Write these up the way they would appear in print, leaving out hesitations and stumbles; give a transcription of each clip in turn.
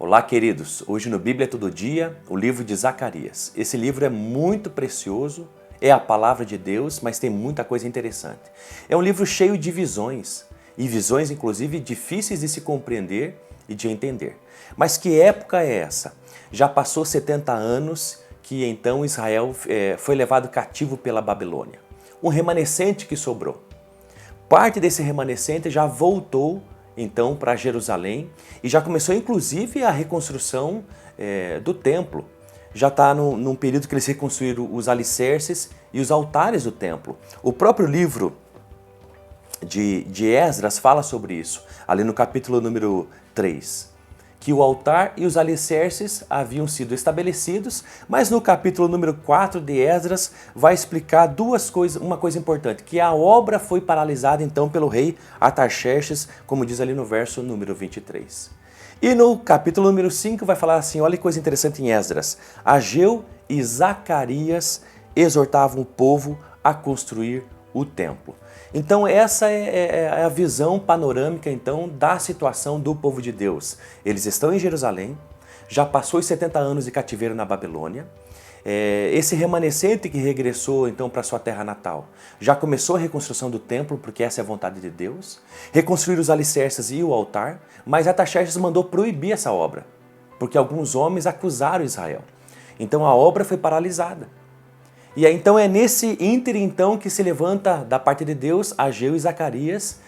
Olá, queridos! Hoje no Bíblia Todo Dia, o livro de Zacarias. Esse livro é muito precioso, é a palavra de Deus, mas tem muita coisa interessante. É um livro cheio de visões, e visões inclusive difíceis de se compreender e de entender. Mas que época é essa? Já passou 70 anos que então Israel foi levado cativo pela Babilônia. Um remanescente que sobrou. Parte desse remanescente já voltou então para Jerusalém e já começou inclusive a reconstrução do templo. Já está num período que eles reconstruíram os alicerces e os altares do templo. O próprio livro de Esdras fala sobre isso, ali no capítulo número 3. Que o altar e os alicerces haviam sido estabelecidos, mas no capítulo número 4 de Esdras vai explicar uma coisa importante, que a obra foi paralisada então pelo rei Artaxerxes, como diz ali no verso número 23. E no capítulo número 5 vai falar assim, olha que coisa interessante em Esdras, Ageu e Zacarias exortavam o povo a construir o templo. Então essa é a visão panorâmica então da situação do povo de Deus. Eles estão em Jerusalém, já passou os 70 anos de cativeiro na Babilônia, esse remanescente que regressou então para sua terra natal, já começou a reconstrução do templo, porque essa é a vontade de Deus, reconstruir os alicerces e o altar, mas Artaxerxes mandou proibir essa obra, porque alguns homens acusaram Israel. Então a obra foi paralisada. E aí, então é nesse ínterim então que se levanta da parte de Deus Ageu e Zacarias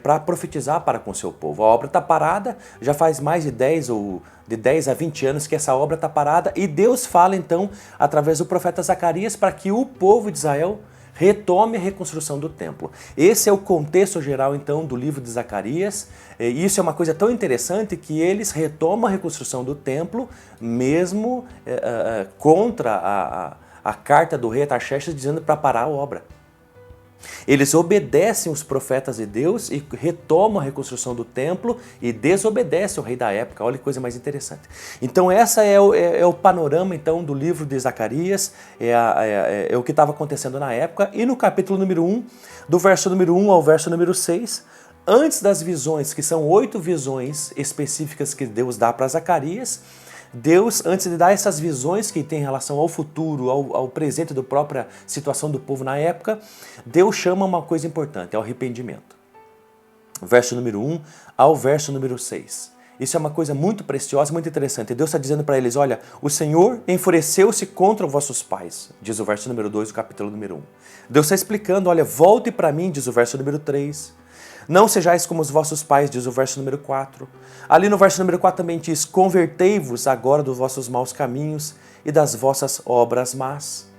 para profetizar para com o seu povo. A obra está parada, já faz mais de 10 a 20 anos que essa obra está parada e Deus fala então através do profeta Zacarias para que o povo de Israel retome a reconstrução do templo. Esse é o contexto geral então do livro de Zacarias e isso é uma coisa tão interessante que eles retomam a reconstrução do templo mesmo contra a carta do rei Artaxerxes dizendo para parar a obra. Eles obedecem os profetas de Deus e retomam a reconstrução do templo e desobedecem o rei da época. Olha que coisa mais interessante. Então essa é o panorama então do livro de Zacarias, é o que estava acontecendo na época. E no capítulo número 1, do verso número 1 ao verso número 6, antes das visões, que são 8 visões específicas que Deus dá para Zacarias, Deus, antes de dar essas visões que tem em relação ao futuro, ao presente da própria situação do povo na época, Deus chama uma coisa importante, é o arrependimento. Verso número 1 ao verso número 6. Isso é uma coisa muito preciosa, muito interessante. Deus está dizendo para eles, olha, o Senhor enfureceu-se contra os vossos pais, diz o verso número 2 do capítulo número 1. Deus está explicando, olha, volte para mim, diz o verso número 3. Não sejais como os vossos pais, diz o verso número 4. Ali no verso número 4 também diz, convertei-vos agora dos vossos maus caminhos e das vossas obras más.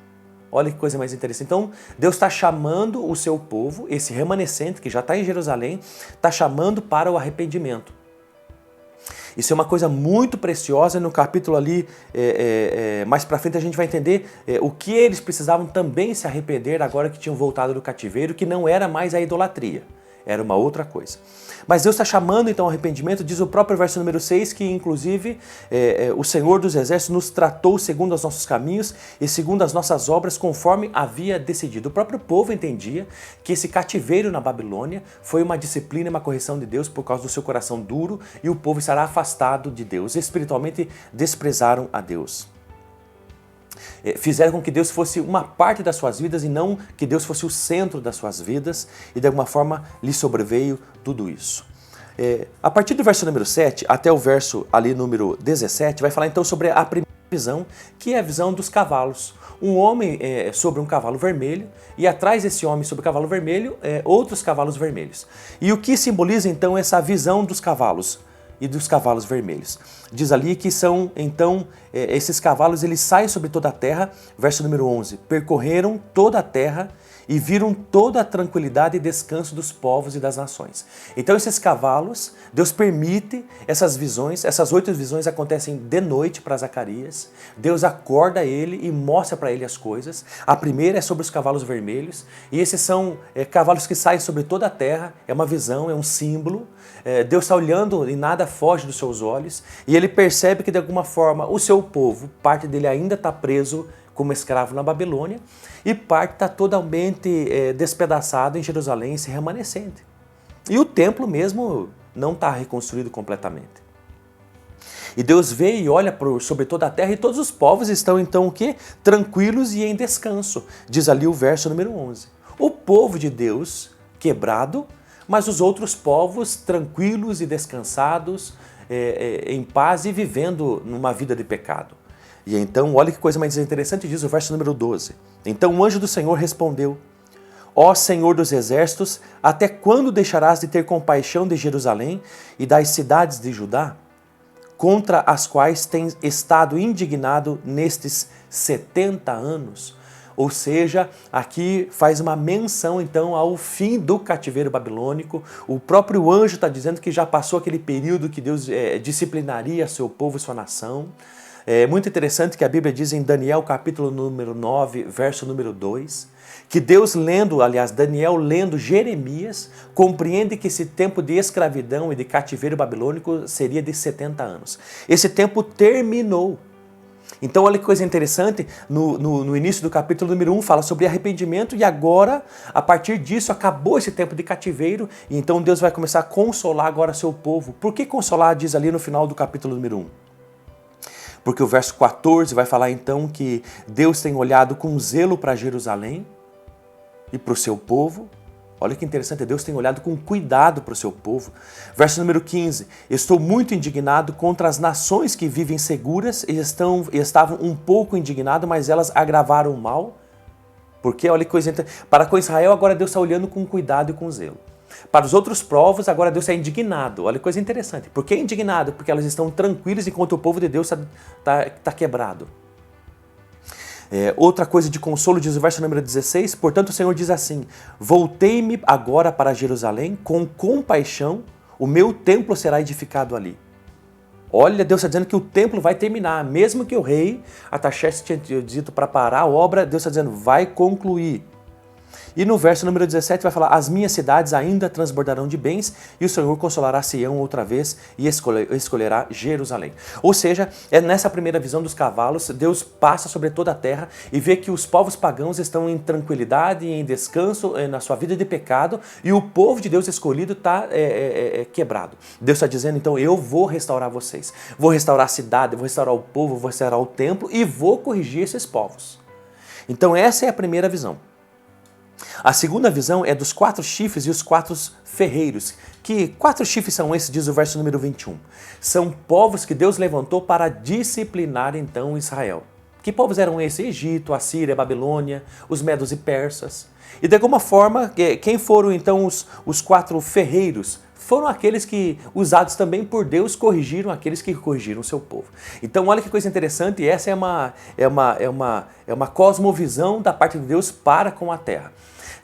Olha que coisa mais interessante. Então, Deus está chamando o seu povo, esse remanescente que já está em Jerusalém, está chamando para o arrependimento. Isso é uma coisa muito preciosa, no capítulo ali, mais para frente a gente vai entender o que eles precisavam também se arrepender agora que tinham voltado do cativeiro, que não era mais a idolatria. Era uma outra coisa. Mas Deus está chamando então ao arrependimento, diz o próprio verso número 6, que inclusive o Senhor dos Exércitos nos tratou segundo os nossos caminhos e segundo as nossas obras, conforme havia decidido. O próprio povo entendia que esse cativeiro na Babilônia foi uma disciplina e uma correção de Deus por causa do seu coração duro e o povo estará afastado de Deus. Espiritualmente desprezaram a Deus. Fizeram com que Deus fosse uma parte das suas vidas e não que Deus fosse o centro das suas vidas e de alguma forma lhe sobreveio tudo isso. A partir do verso número 7 até o verso ali número 17 vai falar então sobre a primeira visão, que é a visão dos cavalos. Um homem sobre um cavalo vermelho e atrás desse homem sobre o cavalo vermelho outros cavalos vermelhos. E o que simboliza então essa visão dos cavalos? E dos cavalos vermelhos. Diz ali que são, então, esses cavalos, eles saem sobre toda a terra, verso número 11, percorreram toda a terra e viram toda a tranquilidade e descanso dos povos e das nações. Então esses cavalos, Deus permite essas visões, essas 8 visões acontecem de noite para Zacarias, Deus acorda ele e mostra para ele as coisas. A primeira é sobre os cavalos vermelhos, e esses são cavalos que saem sobre toda a terra, é uma visão, é um símbolo. Deus está olhando e nada foge dos seus olhos, e ele percebe que de alguma forma o seu povo, parte dele ainda está preso como escravo na Babilônia, e parte está totalmente despedaçado em Jerusalém, esse remanescente. E o templo mesmo não está reconstruído completamente. E Deus vê e olha sobre toda a terra e todos os povos estão então o quê? Tranquilos e em descanso, diz ali o verso número 11. O povo de Deus quebrado, mas os outros povos tranquilos e descansados, em paz e vivendo numa vida de pecado. E então, olha que coisa mais interessante, diz o verso número 12. Então o anjo do Senhor respondeu: Ó Senhor dos exércitos, até quando deixarás de ter compaixão de Jerusalém e das cidades de Judá, contra as quais tens estado indignado nestes 70 anos? Ou seja, aqui faz uma menção então ao fim do cativeiro babilônico. O próprio anjo está dizendo que já passou aquele período que Deus disciplinaria seu povo e sua nação. É muito interessante que a Bíblia diz em Daniel capítulo número 9, verso número 2, que Deus Daniel lendo Jeremias, compreende que esse tempo de escravidão e de cativeiro babilônico seria de 70 anos. Esse tempo terminou. Então, olha que coisa interessante, no início do capítulo número 1 fala sobre arrependimento e agora, a partir disso, acabou esse tempo de cativeiro e então Deus vai começar a consolar agora seu povo. Por que consolar, diz ali no final do capítulo número 1? Porque o verso 14 vai falar então que Deus tem olhado com zelo para Jerusalém e para o seu povo. Olha que interessante, Deus tem olhado com cuidado para o seu povo. Verso número 15, estou muito indignado contra as nações que vivem seguras e estavam um pouco indignadas, mas elas agravaram o mal. Porque, olha que coisa interessante, para com Israel agora Deus está olhando com cuidado e com zelo. Para os outros povos agora Deus está indignado. Olha que coisa interessante, por que indignado? Porque elas estão tranquilas enquanto o povo de Deus está quebrado. Outra coisa de consolo, diz o verso número 16, portanto o Senhor diz assim, voltei-me agora para Jerusalém, com compaixão, o meu templo será edificado ali. Olha, Deus está dizendo que o templo vai terminar, mesmo que o rei Artaxerxes tinha dito para parar a obra, Deus está dizendo, vai concluir. E no verso número 17 vai falar, as minhas cidades ainda transbordarão de bens e o Senhor consolará Sião outra vez e escolherá Jerusalém. Ou seja, nessa primeira visão dos cavalos, Deus passa sobre toda a terra e vê que os povos pagãos estão em tranquilidade e em descanso na sua vida de pecado e o povo de Deus escolhido está quebrado. Deus está dizendo, então, eu vou restaurar vocês. Vou restaurar a cidade, vou restaurar o povo, vou restaurar o templo e vou corrigir esses povos. Então essa é a primeira visão. A segunda visão é dos 4 chifres e os 4 ferreiros. Que 4 chifres são esses, diz o verso número 21. São povos que Deus levantou para disciplinar então Israel. Que povos eram esses? Egito, Assíria, Babilônia, os medos e persas. E de alguma forma, quem foram então os 4 ferreiros? Foram aqueles que, usados também por Deus, corrigiram aqueles que corrigiram o seu povo. Então olha que coisa interessante, essa é uma cosmovisão da parte de Deus para com a terra.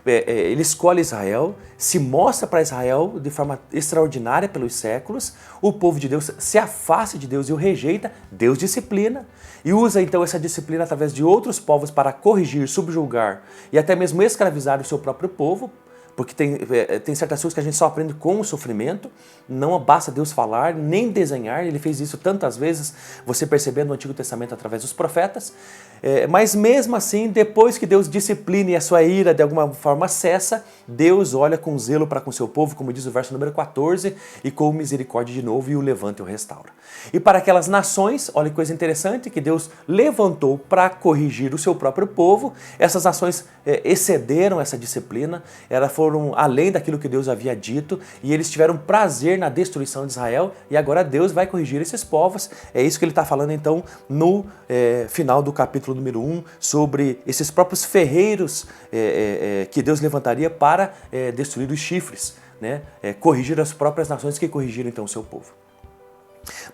Ele escolhe Israel, se mostra para Israel de forma extraordinária pelos séculos, o povo de Deus se afasta de Deus e o rejeita, Deus disciplina e usa então essa disciplina através de outros povos para corrigir, subjugar e até mesmo escravizar o seu próprio povo, porque tem certas coisas que a gente só aprende com o sofrimento, não basta Deus falar, nem desenhar, ele fez isso tantas vezes, você percebendo no Antigo Testamento através dos profetas, mas mesmo assim, depois que Deus disciplina e a sua ira de alguma forma cessa, Deus olha com zelo para com seu povo, como diz o verso número 14, e com misericórdia de novo e o levanta e o restaura. E para aquelas nações, olha que coisa interessante, que Deus levantou para corrigir o seu próprio povo, essas nações excederam essa disciplina, elas foram além daquilo que Deus havia dito e eles tiveram prazer na destruição de Israel e agora Deus vai corrigir esses povos. É isso que ele está falando então no final do capítulo número 1 sobre esses próprios ferreiros que Deus levantaria para destruir os chifres, né? Corrigir as próprias nações que corrigiram então o seu povo.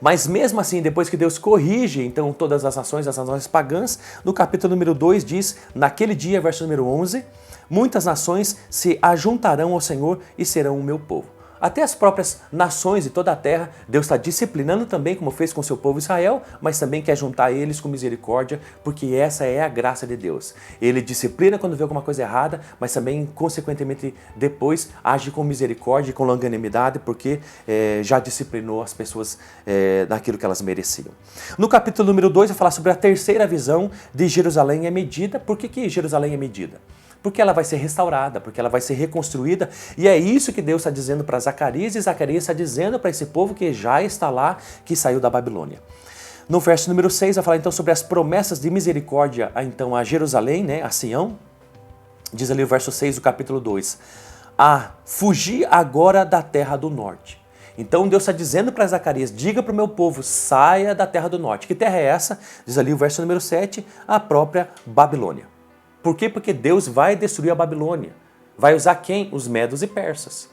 Mas mesmo assim, depois que Deus corrige então todas as nações pagãs, no capítulo número 2 diz, naquele dia, verso número 11, muitas nações se ajuntarão ao Senhor e serão o meu povo. Até as próprias nações de toda a terra, Deus está disciplinando também, como fez com o seu povo Israel, mas também quer juntar eles com misericórdia, porque essa é a graça de Deus. Ele disciplina quando vê alguma coisa errada, mas também, consequentemente, depois age com misericórdia e com longanimidade, porque já disciplinou as pessoas naquilo que elas mereciam. No capítulo número 2, vai falar sobre a terceira visão de Jerusalém é medida. Por que Jerusalém é medida? Porque ela vai ser restaurada, porque ela vai ser reconstruída. E é isso que Deus está dizendo para Zacarias, e Zacarias está dizendo para esse povo que já está lá, que saiu da Babilônia. No verso número 6, vai falar então sobre as promessas de misericórdia então, a Jerusalém, né, a Sião. Diz ali o verso 6 do capítulo 2. Fugi agora da terra do norte. Então Deus está dizendo para Zacarias, diga para o meu povo, saia da terra do norte. Que terra é essa? Diz ali o verso número 7, a própria Babilônia. Por quê? Porque Deus vai destruir a Babilônia. Vai usar quem? Os medos e persas.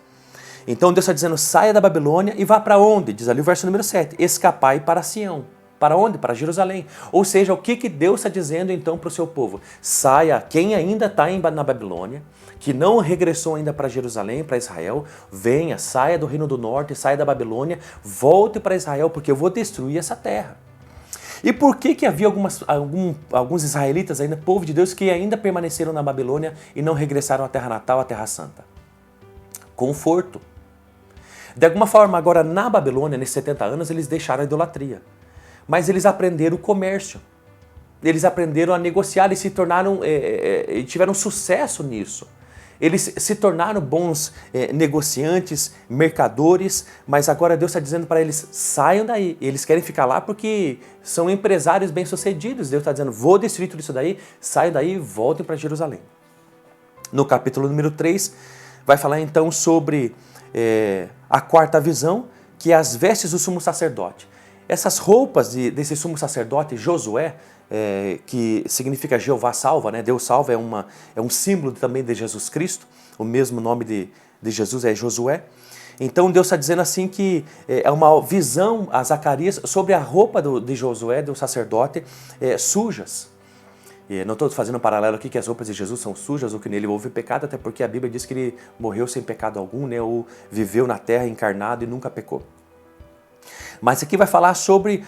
Então Deus está dizendo, saia da Babilônia e vá para onde? Diz ali o verso número 7, escapai para Sião. Para onde? Para Jerusalém. Ou seja, o que Deus está dizendo então para o seu povo? Saia, quem ainda está na Babilônia, que não regressou ainda para Jerusalém, para Israel, venha, saia do reino do norte, saia da Babilônia, volte para Israel, porque eu vou destruir essa terra. E por que havia alguns israelitas ainda, povo de Deus, que ainda permaneceram na Babilônia e não regressaram à terra natal, à terra santa? Conforto. De alguma forma, agora na Babilônia, nesses 70 anos, eles deixaram a idolatria. Mas eles aprenderam o comércio. Eles aprenderam a negociar e se tornaram, tiveram sucesso nisso. Eles se tornaram bons negociantes, mercadores, mas agora Deus está dizendo para eles, saiam daí. Eles querem ficar lá porque são empresários bem-sucedidos. Deus está dizendo, vou destruir tudo isso daí, saiam daí e voltem para Jerusalém. No capítulo número 3, vai falar então sobre a quarta visão, que é as vestes do sumo sacerdote. Essas roupas desse sumo sacerdote Josué, que significa Jeová salva, né? Deus salva, é um símbolo também de Jesus Cristo, o mesmo nome de Jesus é Josué. Então Deus está dizendo assim que é uma visão a Zacarias sobre a roupa de Josué, do sacerdote, sujas. E não estou fazendo um paralelo aqui que as roupas de Jesus são sujas ou que nele houve pecado, até porque a Bíblia diz que ele morreu sem pecado algum, né? Ou viveu na terra encarnado e nunca pecou. Mas aqui vai falar sobre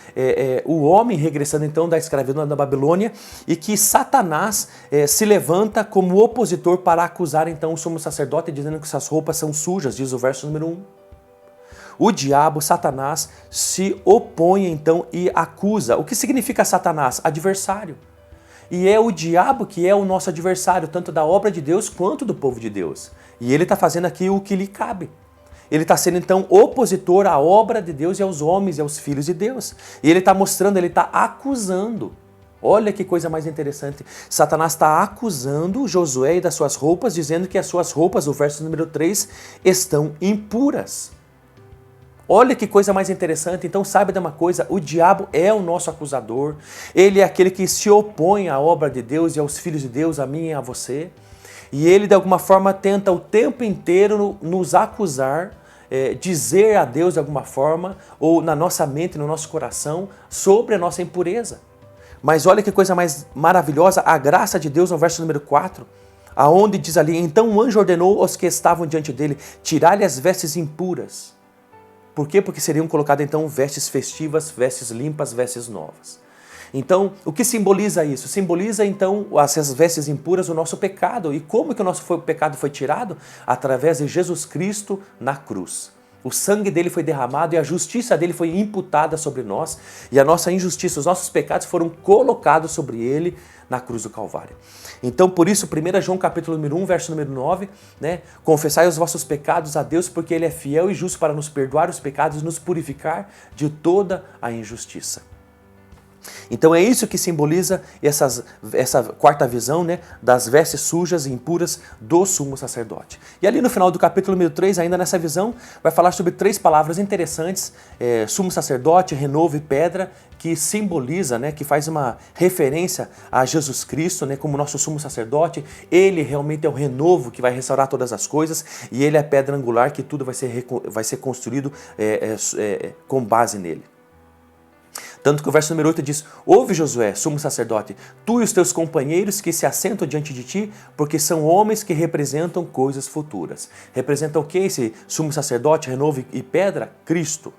o homem regressando então da escravidão da Babilônia e que Satanás se levanta como opositor para acusar então o sumo sacerdote, dizendo que essas roupas são sujas, diz o verso número 1. O diabo, Satanás, se opõe então e acusa. O que significa Satanás? Adversário. E é o diabo que é o nosso adversário, tanto da obra de Deus quanto do povo de Deus. E ele está fazendo aqui o que lhe cabe. Ele está sendo, então, opositor à obra de Deus e aos homens e aos filhos de Deus. E ele está mostrando, ele está acusando. Olha que coisa mais interessante. Satanás está acusando Josué e das suas roupas, dizendo que as suas roupas, o verso número 3, estão impuras. Olha que coisa mais interessante. Então, saiba de uma coisa, o diabo é o nosso acusador. Ele é aquele que se opõe à obra de Deus e aos filhos de Deus, a mim e a você. E ele, de alguma forma, tenta o tempo inteiro nos acusar, dizer a Deus de alguma forma, ou na nossa mente, no nosso coração, sobre a nossa impureza. Mas olha que coisa mais maravilhosa, a graça de Deus no verso número 4, aonde diz ali, então o anjo ordenou aos que estavam diante dele, tirar-lhe as vestes impuras. Por quê? Porque seriam colocadas então vestes festivas, vestes limpas, vestes novas. Então, o que simboliza isso? Simboliza, então, essas vestes impuras, o nosso pecado. E como que o nosso pecado foi tirado? Através de Jesus Cristo na cruz. O sangue dele foi derramado e a justiça dele foi imputada sobre nós. E a nossa injustiça, os nossos pecados foram colocados sobre ele na cruz do Calvário. Então, por isso, 1 João capítulo número 1, verso número 9, né? Confessai os vossos pecados a Deus, porque ele é fiel e justo para nos perdoar os pecados e nos purificar de toda a injustiça. Então é isso que simboliza essa quarta visão, né, das vestes sujas e impuras do sumo sacerdote. E ali no final do capítulo número 3, ainda nessa visão, vai falar sobre 3 palavras interessantes, sumo sacerdote, renovo e pedra, que simboliza, né, que faz uma referência a Jesus Cristo, né, como nosso sumo sacerdote. Ele realmente é o renovo que vai restaurar todas as coisas e ele é a pedra angular que tudo vai ser construído com base nele. Tanto que o verso número 8 diz, ouve Josué, sumo sacerdote, tu e os teus companheiros que se assentam diante de ti, porque são homens que representam coisas futuras. Representa o que esse sumo sacerdote, renovo e pedra? Cristo.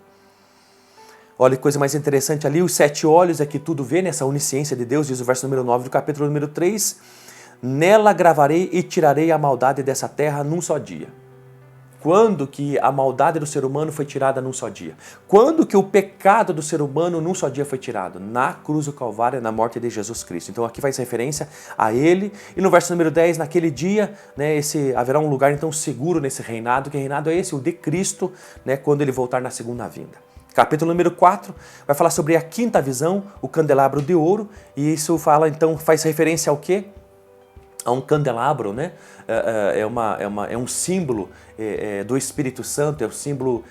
Olha que coisa mais interessante ali, os 7 olhos é que tudo vê, nessa onisciência de Deus, diz o verso número 9 do capítulo número 3, nela gravarei e tirarei a maldade dessa terra num só dia. Quando que a maldade do ser humano foi tirada num só dia? Quando que o pecado do ser humano num só dia foi tirado? Na cruz do Calvário, na morte de Jesus Cristo. Então aqui faz referência a ele. E no verso número 10, naquele dia, né, haverá um lugar então seguro nesse reinado. Que reinado é esse? O de Cristo, né, quando ele voltar na segunda vinda. Capítulo número 4 vai falar sobre a quinta visão, o candelabro de ouro. E isso fala então, faz referência ao quê? A um candelabro, né? É um símbolo do Espírito Santo, é um símbolo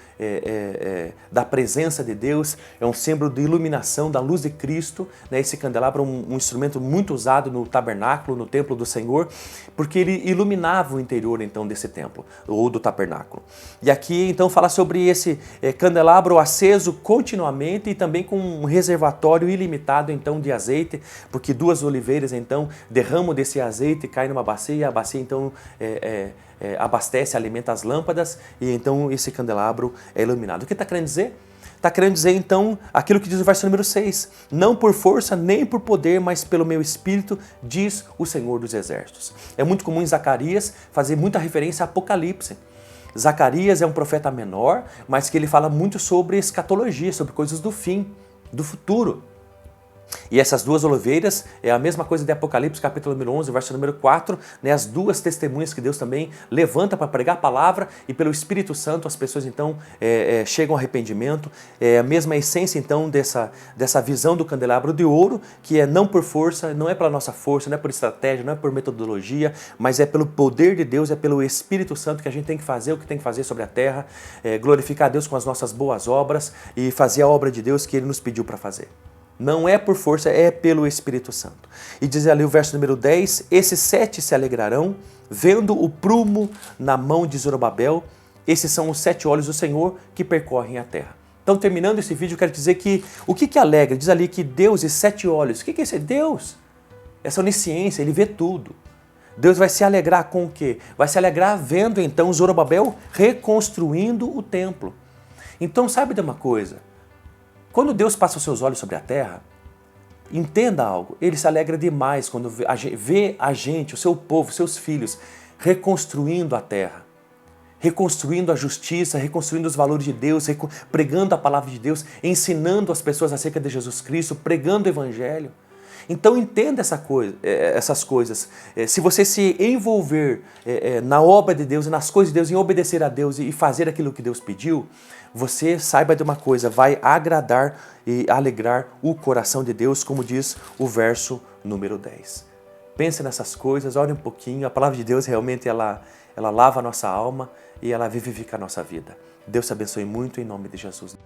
da presença de Deus, é um símbolo de iluminação da luz de Cristo, né? Esse candelabro é um instrumento muito usado no tabernáculo, no templo do Senhor, porque ele iluminava o interior então desse templo, ou do tabernáculo. E aqui então fala sobre esse candelabro aceso continuamente e também com um reservatório ilimitado então de azeite, porque duas oliveiras então derramam desse azeite, cai numa bacia, e a bacia então abastece, alimenta as lâmpadas e então esse candelabro é iluminado. O que está querendo dizer? Está querendo dizer então aquilo que diz o verso número 6. Não por força nem por poder, mas pelo meu espírito, diz o Senhor dos Exércitos. É muito comum em Zacarias fazer muita referência a Apocalipse. Zacarias é um profeta menor, mas que ele fala muito sobre escatologia, sobre coisas do fim, do futuro. E essas duas oliveiras é a mesma coisa de Apocalipse, capítulo número 11, verso número 4, né? As duas testemunhas que Deus também levanta para pregar a palavra e pelo Espírito Santo as pessoas então chegam ao arrependimento. É a mesma essência então dessa visão do candelabro de ouro, que é não por força, não é pela nossa força, não é por estratégia, não é por metodologia, mas é pelo poder de Deus, é pelo Espírito Santo que a gente tem que fazer o que tem que fazer sobre a terra, glorificar a Deus com as nossas boas obras e fazer a obra de Deus que Ele nos pediu para fazer. Não é por força, é pelo Espírito Santo. E diz ali o verso número 10, esses 7 se alegrarão, vendo o prumo na mão de Zorobabel. Esses são os 7 olhos do Senhor que percorrem a terra. Então, terminando esse vídeo, eu quero dizer que o que alegra? Diz ali que Deus e 7 olhos. O que é esse Deus? Essa onisciência, Ele vê tudo. Deus vai se alegrar com o quê? Vai se alegrar vendo então Zorobabel reconstruindo o templo. Então, sabe de uma coisa? Quando Deus passa os seus olhos sobre a terra, entenda algo, Ele se alegra demais quando vê a gente, o seu povo, seus filhos, reconstruindo a terra, reconstruindo a justiça, reconstruindo os valores de Deus, pregando a palavra de Deus, ensinando as pessoas acerca de Jesus Cristo, pregando o Evangelho. Então entenda essas coisas. Se você se envolver na obra de Deus e nas coisas de Deus, em obedecer a Deus e fazer aquilo que Deus pediu, você saiba de uma coisa, vai agradar e alegrar o coração de Deus, como diz o verso número 10. Pense nessas coisas, ore um pouquinho, a palavra de Deus realmente ela lava a nossa alma e ela vivifica a nossa vida. Deus te abençoe muito em nome de Jesus.